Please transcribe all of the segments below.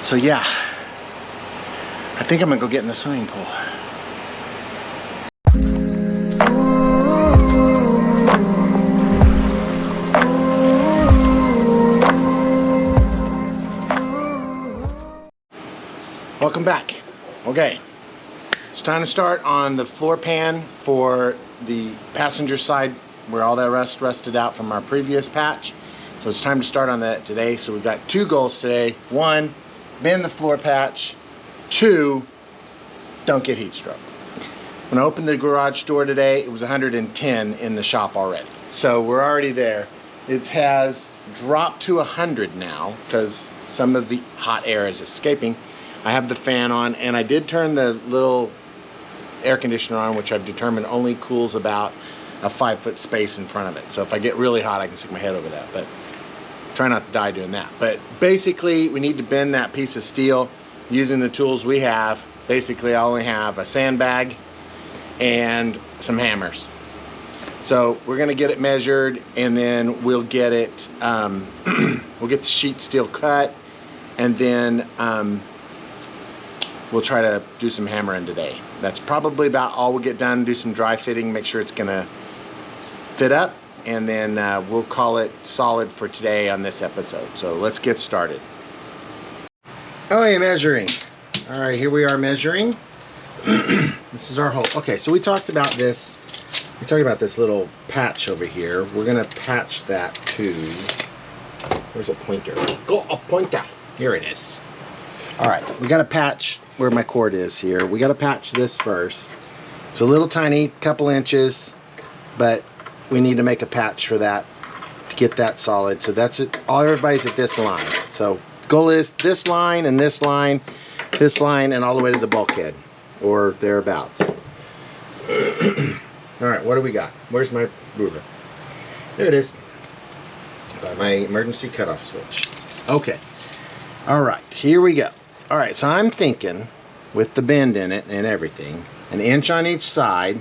So yeah, I think I'm gonna go get in the swimming pool. Welcome back. Okay, it's time to start on the floor pan for the passenger side where all that rust rusted out from our previous patch. So it's time to start on that today. So we've got two goals today. One, bend the floor patch. Two, don't get heat stroke. When I opened the garage door today, it was 110 in the shop already. So we're already there. It has dropped to 100 now because some of the hot air is escaping. I have the fan on, and I did turn the little air conditioner on, which I've determined only cools about a 5-foot space in front of it. So if I get really hot, I can stick my head over that, but try not to die doing that. But basically, we need to bend that piece of steel using the tools we have. Basically, I only have a sandbag and some hammers. So we're gonna get it measured, and then we'll get it, we'll get the sheet steel cut, and then we'll try to do some hammering today. That's probably about all we'll get done. Do some dry fitting, make sure it's gonna fit up, and then we'll call it solid for today on this episode. So let's get started. Okay, measuring. All right, here we are measuring. This is our hole. Okay, so we talked about this. We talked about this little patch over here. We're gonna patch that to, where's a pointer? Go, a pointer. Here it is. All right, we got to patch where my cord is here. We got to patch this first. It's a little tiny, couple inches, but we need to make a patch for that to get that solid. So that's it. All everybody's at this line. So the goal is this line and this line, and all the way to the bulkhead or thereabouts. All right, what do we got? Where's my ruler? There it is. My emergency cutoff switch. Okay. All right, here we go. All right, so I'm thinking with the bend in it and everything, 1 inch on each side.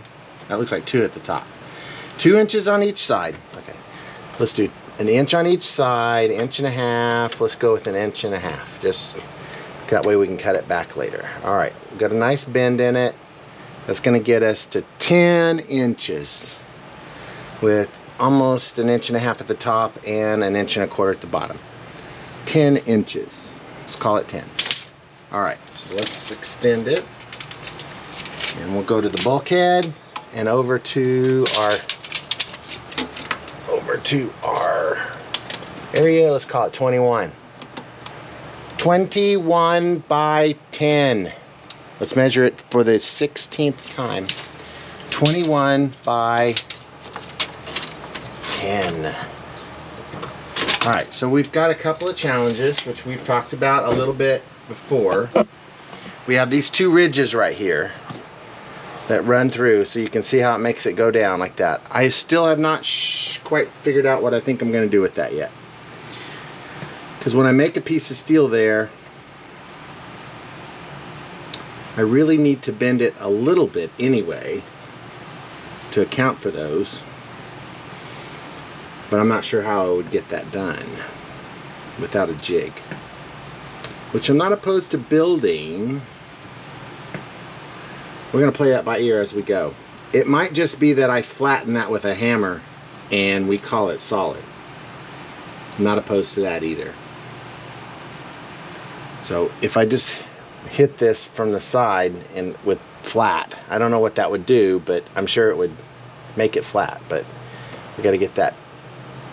That looks like 2 at the top. 2 inches on each side. Okay, let's do 1 inch on each side, 1.5 inches. Let's go with 1.5 inches. Just that way we can cut it back later. All right, we've got a nice bend in it. That's gonna get us to 10 inches with almost 1.5 inches at the top and 1.25 inches at the bottom. 10 inches. Let's call it 10. All right, so let's extend it, and we'll go to the bulkhead and over to our area. Let's call it 21. 21 by 10. Let's measure it for the 16th time. 21 by 10. All right, so we've got a couple of challenges, which we've talked about a little bit before. We have these 2 ridges right here that run through, so you can see how it makes it go down like that. I still have not quite figured out what I think I'm going to do with that yet. Because when I make a piece of steel there, I really need to bend it a little bit anyway to account for those. But I'm not sure how I would get that done without a jig, which I'm not opposed to building. We're going to play that by ear as we go. It might just be that I flatten that with a hammer and we call it solid. I'm not opposed to that either. So if I just hit this from the side and with flat, I don't know what that would do, but I'm sure it would make it flat. But we got to get that.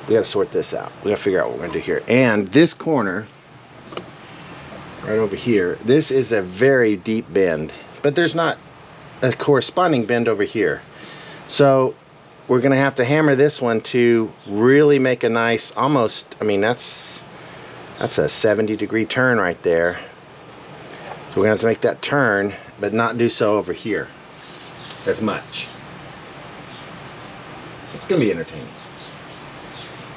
We got to sort this out. We got to figure out what we're going to do here. And this corner, right over here, this is a very deep bend, but there's not a corresponding bend over here. So we're going to have to hammer this one to really make a nice, almost, I mean, that's a 70-degree turn right there. So we're going to have to make that turn, but not do so over here as much. It's going to be entertaining.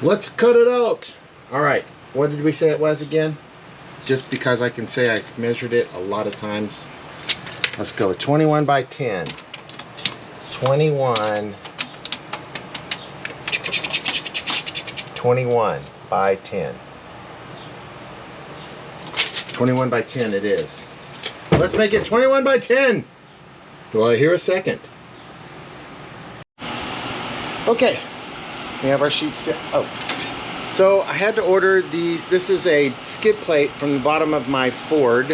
Let's cut it out. All right, what did we say it was again? Just because I can say I measured it a lot of times. Let's go with 21 by 10. 21 by 10. 21 by 10 it is. Let's make it 21 by 10. Do I hear a second? Okay, we have our sheets. So I had to order these. This is a skid plate from the bottom of my Ford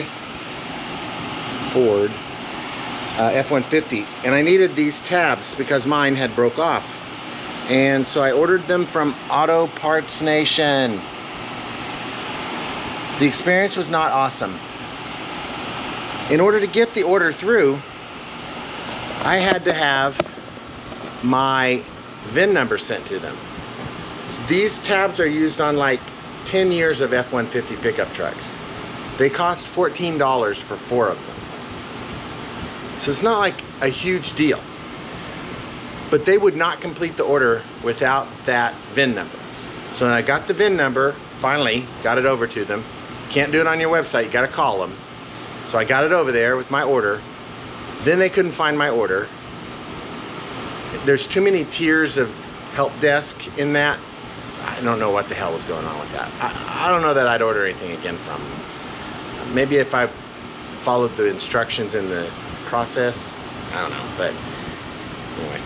F-150, and I needed these tabs because mine had broke off, and so I ordered them from Auto Parts Nation. The experience was not awesome. In order to get the order through, I had to have my VIN number sent to them. These tabs are used on like 10 years of F-150 pickup trucks. They cost $14 for 4 of them. So it's not like a huge deal. But they would not complete the order without that VIN number. So when I got the VIN number, finally got it over to them. Can't do it on your website, you gotta call them. So I got it over there with my order. Then they couldn't find my order. There's too many tiers of help desk in that. I don't know what the hell was going on with that. I don't know that I'd order anything again from them. Maybe if I followed the instructions in the process, I don't know, but anyway.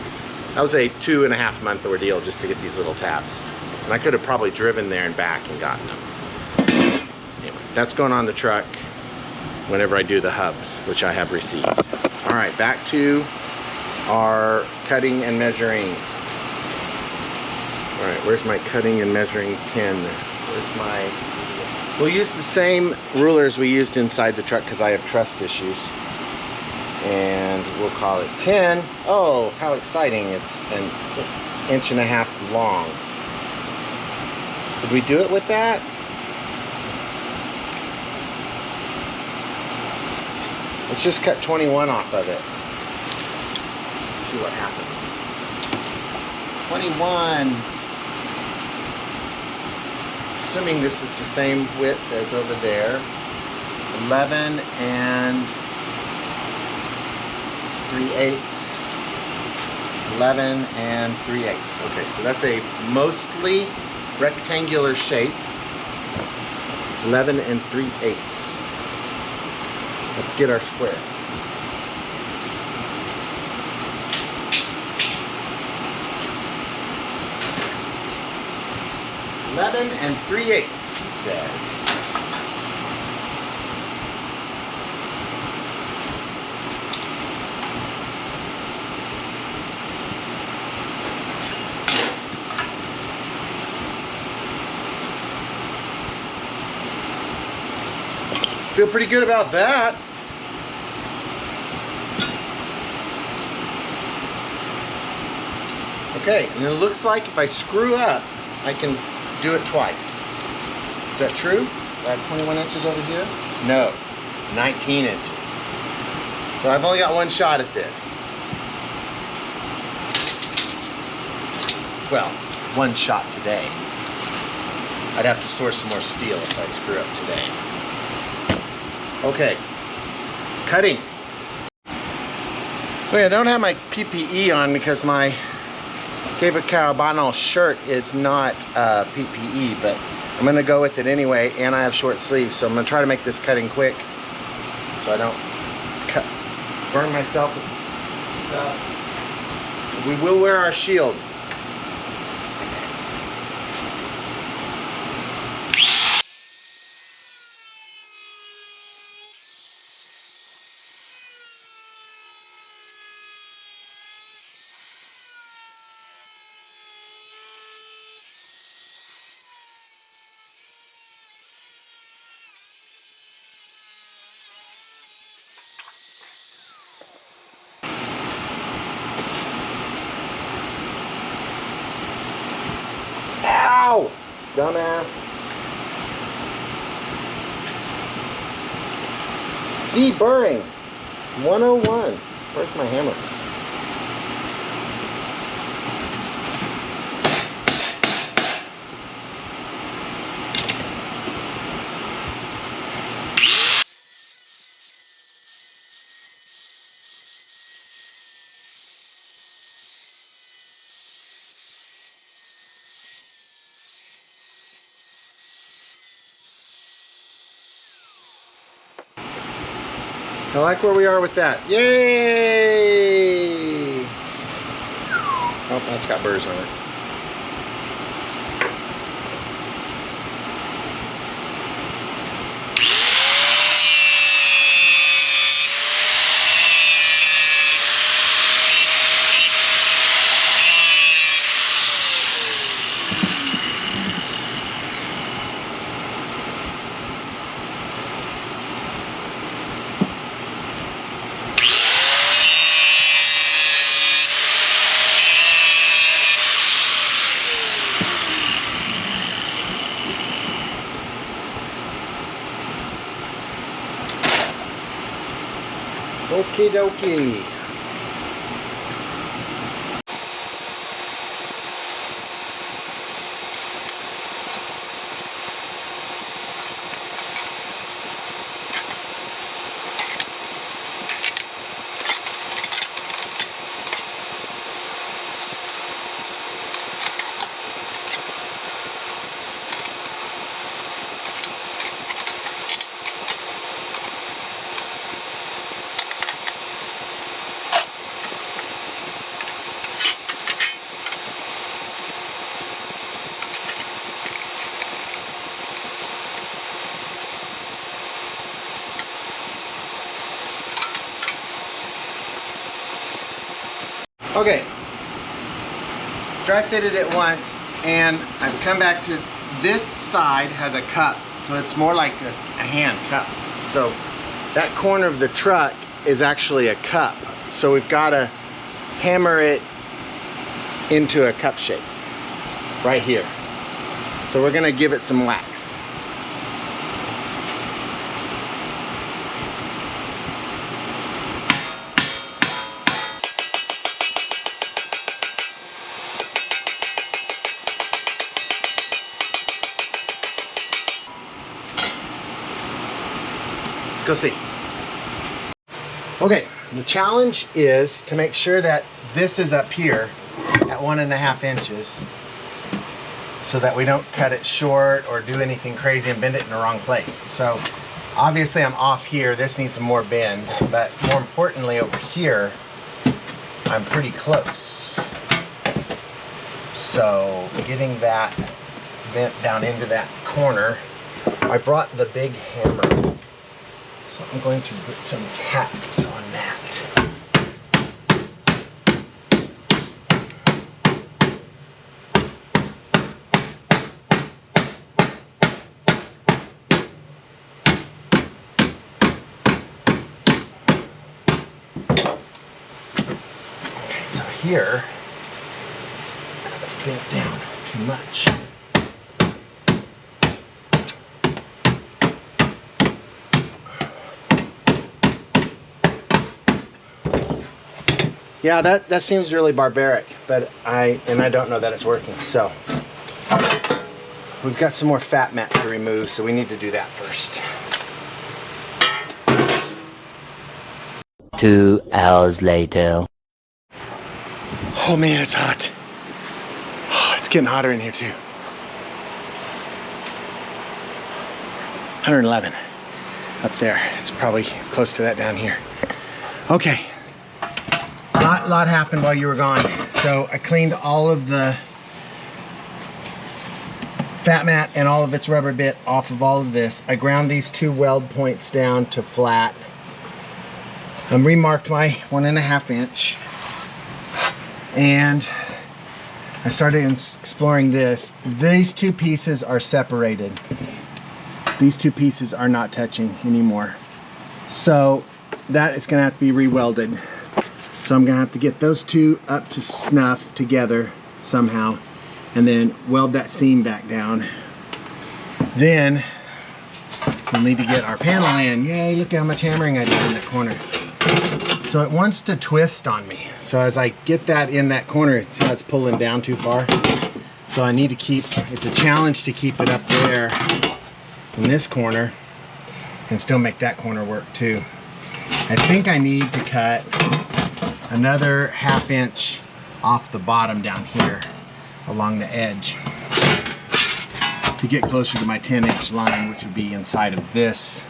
That was a 2.5 month ordeal just to get these little tabs. And I could have probably driven there and back and gotten them. Anyway, that's going on the truck whenever I do the hubs, which I have received. All right, back to our cutting and measuring. All right, where's my cutting and measuring pin? Where's my... We'll use the same rulers we used inside the truck because I have trust issues. And we'll call it 10. Oh, how exciting. It's an 1.5 inches long. Did we do it with that? Let's just cut 21 off of it. Let's see what happens. 21. Assuming this is the same width as over there. 11 and 3/8. 11 and 3/8. Okay, so that's a mostly rectangular shape. 11 and 3/8. Let's get our square. "11 and 3/8", he says. Feel pretty good about that. Okay, and it looks like if I screw up, I can do it twice. Is that true? Do I have 21 inches over here? No, 19 inches. So I've only got one shot at this. Well, one shot today. I'd have to source some more steel if I screw up today. Okay, cutting. Wait, I don't have my PPE on because my David Carabano shirt is not PPE, but I'm gonna go with it anyway, and I have short sleeves, so I'm gonna try to make this cutting quick so I don't burn myself with stuff. We will wear our shield. Ow! Dumbass. Deburring 101. Where's my hammer? I like where we are with that. Yay! Oh, that's got burrs on it. Okie dokie. Okay, dry fitted it once, and I've come back to this side has a cup, so it's more like a hand cup. So that corner of the truck is actually a cup, so we've got to hammer it into a cup shape right here. So we're gonna give it some wax. Go see. Okay, the challenge is to make sure that this is up here at 1.5 inches so that we don't cut it short or do anything crazy and bend it in the wrong place. So obviously I'm off here, this needs some more bend, but more importantly over here, I'm pretty close. So getting that bent down into that corner, I brought the big hammer. So I'm going to put some taps on that. Okay, so here, I have it bent down too much. Yeah, that seems really barbaric, but I don't know that it's working. So we've got some more fat mat to remove, so we need to do that first. 2 hours later. Oh man, it's hot. Oh, it's getting hotter in here too. 111 up there. It's probably close to that down here. Okay. Lot happened while you were gone. So I cleaned all of the fat mat and all of its rubber bit off of all of this. I ground these 2 weld points down to flat. I remarked my 1.5 inch, and I started exploring this. These 2 pieces are separated. These 2 pieces are not touching anymore. So that is gonna have to be re-welded. So I'm gonna have to get those 2 up to snuff together somehow, and then weld that seam back down. Then we'll need to get our panel in. Yay, look how much hammering I did in that corner. So it wants to twist on me. So as I get that in that corner, see how it's pulling down too far? So I need to keep, it's a challenge to keep it up there in this corner and still make that corner work too. I think I need to cut another 1/2 inch off the bottom down here along the edge to get closer to my 10-inch line, which would be inside of this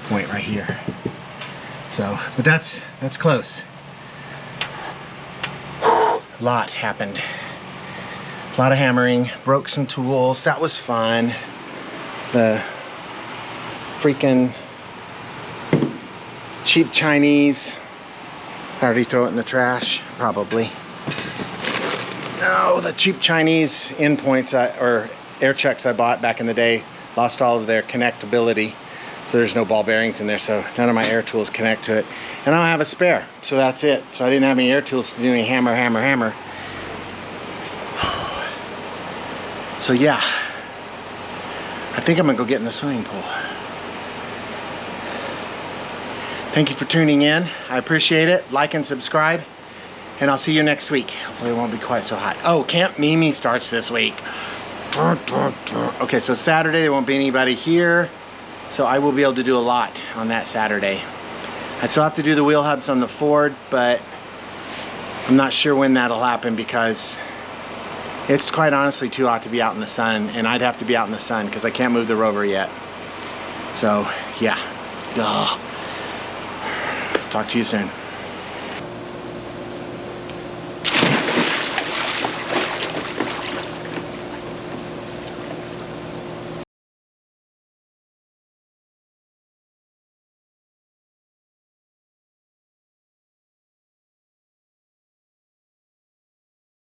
point right here. So, but that's close. A lot happened. A lot of hammering, broke some tools. That was fun. The freaking cheap Chinese. I already throw it in the trash, probably. No, the cheap Chinese endpoints or air checks I bought back in the day lost all of their connectability. So there's no ball bearings in there, so none of my air tools connect to it. And I don't have a spare, so that's it. So I didn't have any air tools to do any hammer. So yeah, I think I'm gonna go get in the swimming pool. Thank you for tuning in. I appreciate it. Like and subscribe, and I'll see you next week. Hopefully it won't be quite so hot. Oh, Camp Mimi starts this week. Okay, so Saturday there won't be anybody here, so I will be able to do a lot on that Saturday. I still have to do the wheel hubs on the Ford, but I'm not sure when that'll happen because it's quite honestly too hot to be out in the sun, and I'd have to be out in the sun because I can't move the Rover yet. So yeah. Ugh. Talk to you soon.